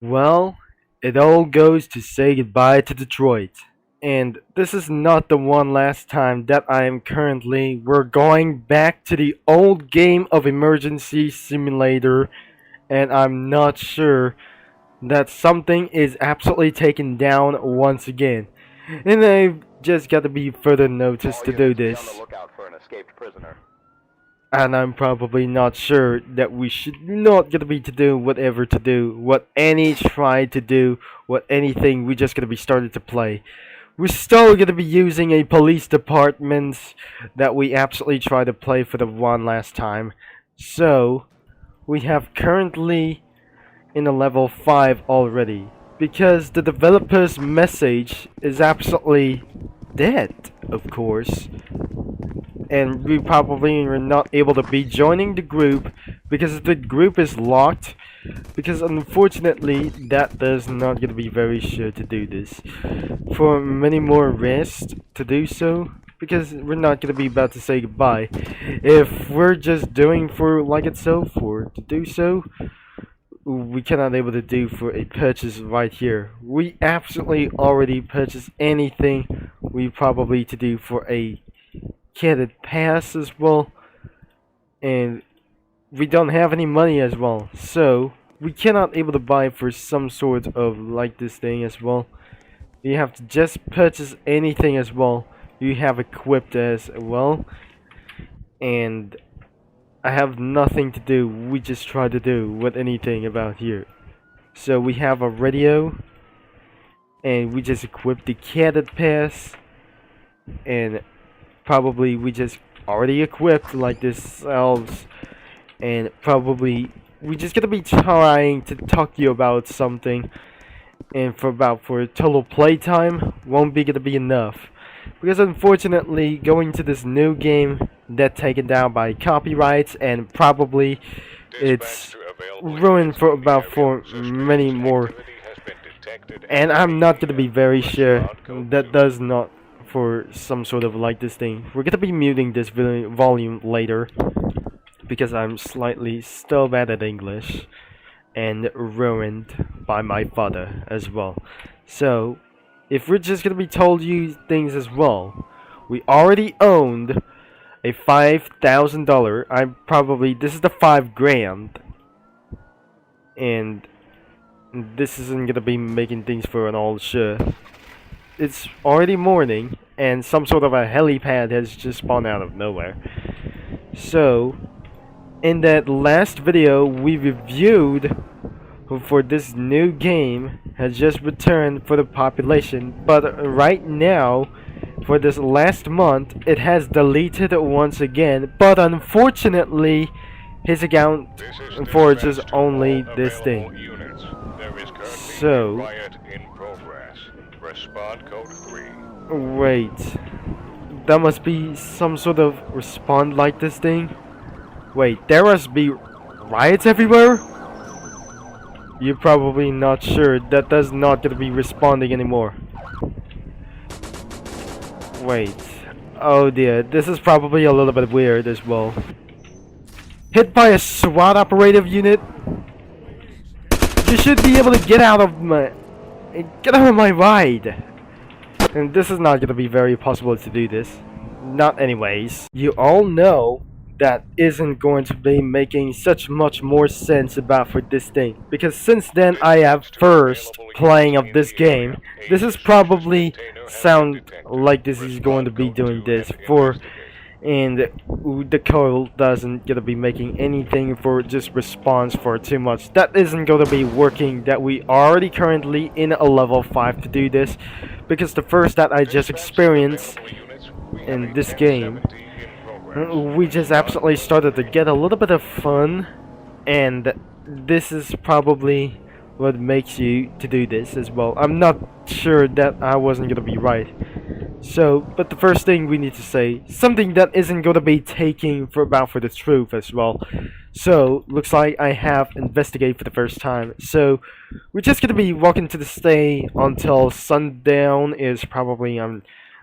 Well, it all goes to say goodbye to Detroit. And this is not the one last time that I am currently. We're going back to the old game of Emergency Simulator, and I'm not sure that something is absolutely taken down once again. And I've just got to be further noticed to do this. And I'm probably not sure that we should not gonna be to do whatever to do, what any tried to do, what anything we just gonna be started to play. We're still gonna be using a police department that we absolutely tried to play for the one last time. So we have currently in a level 5 already. Because the developer's message is absolutely dead, of course, and we probably are not able to be joining the group because the group is locked, because unfortunately that does not gonna be very sure to do this for many more rest to do so, because we're not gonna be about to say goodbye if we're just doing for like itself for to do so. We cannot able to do for a purchase right here. We absolutely already purchased anything we probably to do for a credit pass as well, and we don't have any money as well, so we cannot able to buy for some sort of like this thing as well. You have to just purchase anything as well you have equipped as well, and I have nothing to do. We just try to do with anything about here. So we have a radio, and we just equip the credit pass, and probably we just already equipped like this selves, and probably we just gonna be trying to talk to you about something, and for total playtime won't be gonna be enough, because unfortunately going to this new game that taken down by copyrights, and probably it's ruined for many more, and I'm not gonna be very sure that does not for some sort of like this thing. We're gonna be muting this volume later because I'm slightly still bad at English and ruined by my father as well. So if we're just gonna be told you things as well, we already owned a $5,000. I'm probably this is the 5 grand, and this isn't gonna be making things for an all sure. It's already morning, and some sort of a helipad has just spawned out of nowhere. So, in that last video we reviewed for this new game has just returned for the population, but right now, for this last month, it has deleted once again, but unfortunately, his account forges only this thing. So, wait, that must be some sort of respond like this thing? Wait, there must be riots everywhere? You're probably not sure that does not gonna be responding anymore. Wait, oh dear, this is probably a little bit weird as well. Hit by a SWAT operative unit? You should be able to get out of my ride. And this is not gonna be very possible to do this. Not anyways. You all know that isn't going to be making such much more sense about for this thing, because since then I have first playing of this game, this is probably sound like this is going to be doing this for, and the code doesn't gonna be making anything for just response for too much. That isn't gonna be working, that we already currently in a level 5 to do this, because the first that I just experienced in this game, we just absolutely started to get a little bit of fun, and this is probably what makes you to do this as well. I'm not sure that I wasn't gonna be right. So, but the first thing we need to say, something that isn't gonna be taking for the truth as well. So, looks like I have investigated for the first time. So, we're just gonna be walking to the stay until sundown is probably, I'm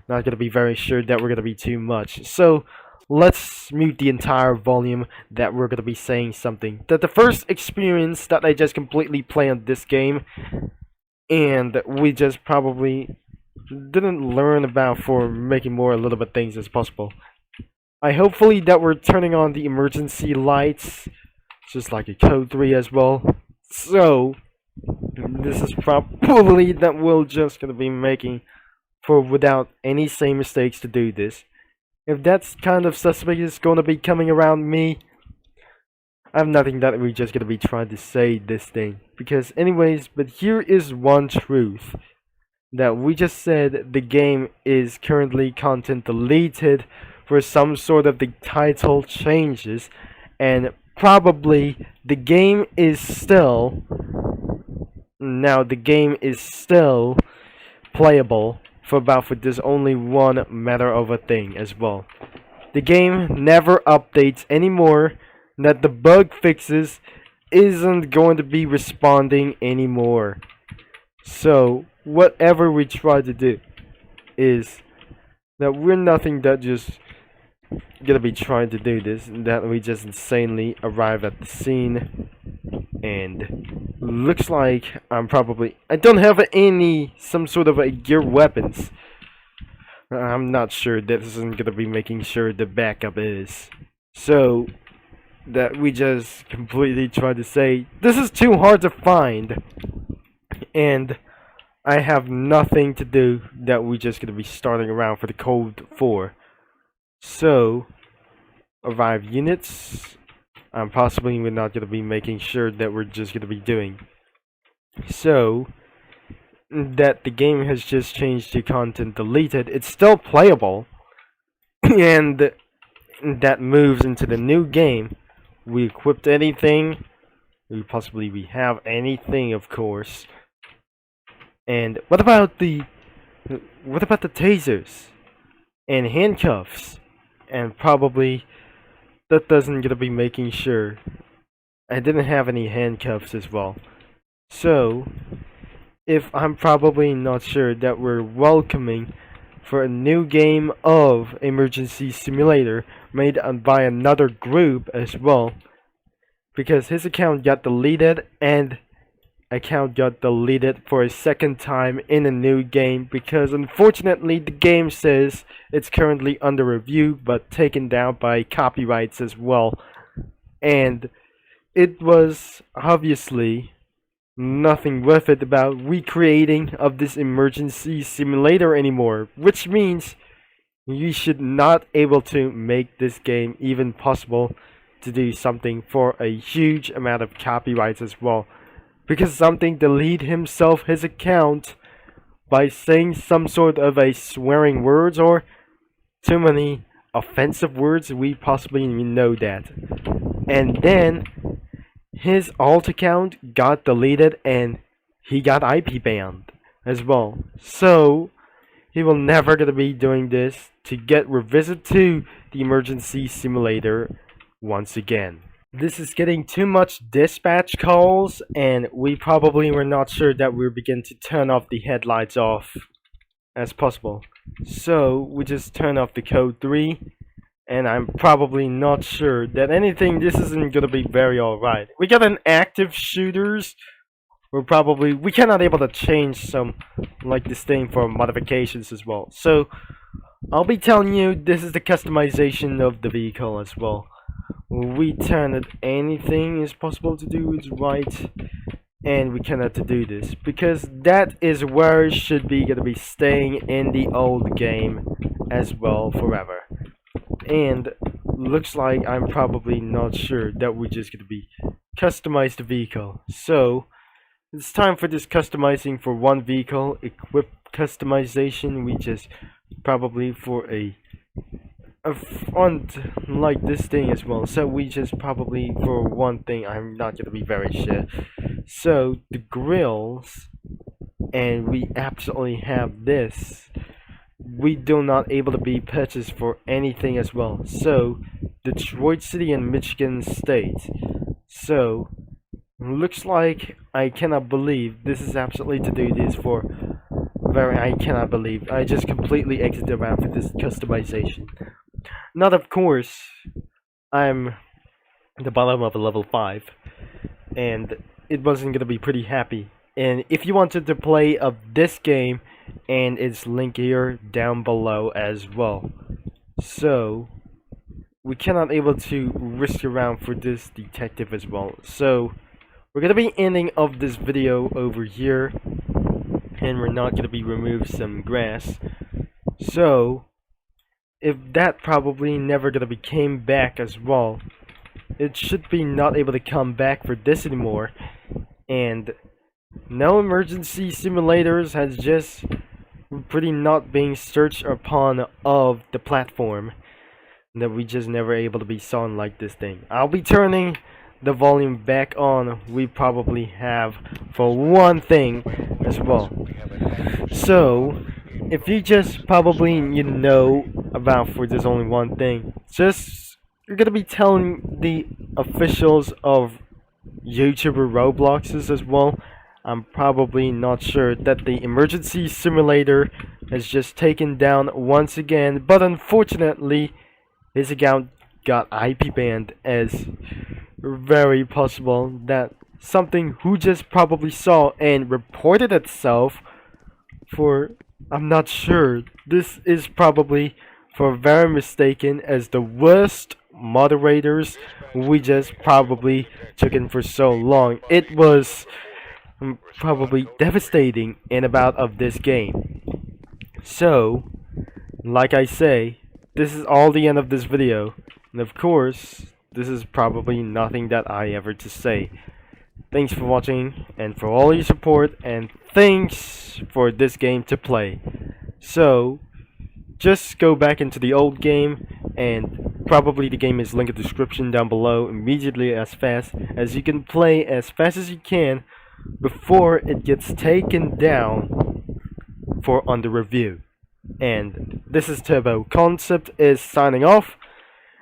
not gonna be very sure that we're gonna be too much. So, let's mute the entire volume that we're gonna be saying something. That the first experience that I just completely play on this game, and we just probably didn't learn about for making more a little bit things as possible. I hopefully that we're turning on the emergency lights, just like a code 3 as well. So this is probably that we're just gonna be making for without any same mistakes to do this. If that's kind of suspect is gonna be coming around me, I have nothing that we're just gonna be trying to say this thing. Because anyways, but here is one truth. That we just said the game is currently content deleted for some sort of the title changes, and probably the game is still playable for this only one matter of a thing as well. The game never updates anymore, that the bug fixes isn't going to be responding anymore. So whatever we try to do is that we're nothing that just gonna be trying to do this, that we just insanely arrive at the scene, and looks like I don't have any some sort of a gear weapons. I'm not sure that this isn't gonna be making sure the backup is. So that we just completely try to say this is too hard to find, and I have nothing to do that we just gonna be starting around for the code 4. So arrive units. Possibly we're not gonna be making sure that we're just gonna be doing. So that the game has just changed to content deleted. It's still playable, and that moves into the new game. We equipped anything. We have anything, of course. And what about the tasers and handcuffs? And probably that doesn't gonna be making sure. I didn't have any handcuffs as well. So if I'm probably not sure that we're welcoming for a new game of Emergency Simulator made by another group as well, because his account got deleted and account got deleted for a second time in a new game, because unfortunately the game says it's currently under review but taken down by copyrights as well, and it was obviously nothing worth it about recreating of this emergency simulator anymore, which means you should not able to make this game even possible to do something for a huge amount of copyrights as well, because something delete his account by saying some sort of a swearing words or too many offensive words. We possibly know that, and then his alt account got deleted and he got IP banned as well. So he will never gonna be doing this to get revisit to the emergency simulator once again. This is getting too much dispatch calls, and we probably were not sure that we begin to turn off the headlights off as possible. So we just turn off the code 3, and I'm probably not sure that this isn't gonna be very alright. We got an active shooters. We cannot able to change some like this thing for modifications as well. So I'll be telling you this is the customization of the vehicle as well. We turn it anything is possible to do is right, and we cannot do this because that is where it should be gonna be staying in the old game as well forever. And looks like I'm probably not sure that we're just gonna be customize the vehicle. So it's time for this customizing for one vehicle equip customization. We just probably for a front like this thing as well. So we just probably for one thing, I'm not gonna be very sure. So the grills, and we absolutely have this. We do not able to be purchased for anything as well. So Detroit City and Michigan State. So looks like I cannot believe this is absolutely to do this for I cannot believe I just completely exited around for this customization. Not of course, I'm at the bottom of a level 5, and it wasn't gonna be pretty happy. And if you wanted to play of this game, and it's linked here down below as well. So we cannot able to risk around for this detective as well. So we're gonna be ending of this video over here, and we're not gonna be remove some grass. So if that probably never gonna be came back as well, it should be not able to come back for this anymore. And no emergency simulators has just pretty not being searched upon of the platform, that we just never able to be sawn like this thing. I'll be turning the volume back on. We probably have for one thing as well. So if you just probably know about for this only one thing, just you're gonna be telling the officials of YouTuber Robloxes as well. I'm probably not sure that the emergency simulator has just taken down once again, but unfortunately his account got IP banned, as very possible that something who just probably saw and reported itself for, I'm not sure, this is probably for very mistaken as the worst moderators we just probably took in for so long. It was probably devastating in about of this game. So like I say, this is all the end of this video, and of course this is probably nothing that I ever to say. Thanks for watching and for all your support, and thanks for this game to play. So just go back into the old game, and probably the game is linked in the description down below immediately, as fast as you can play as fast as you can before it gets taken down for under review. And this is Turbo Concept is signing off,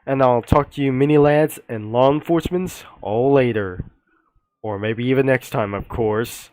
and I'll talk to you mini lads and law enforcements all later, or maybe even next time, of course.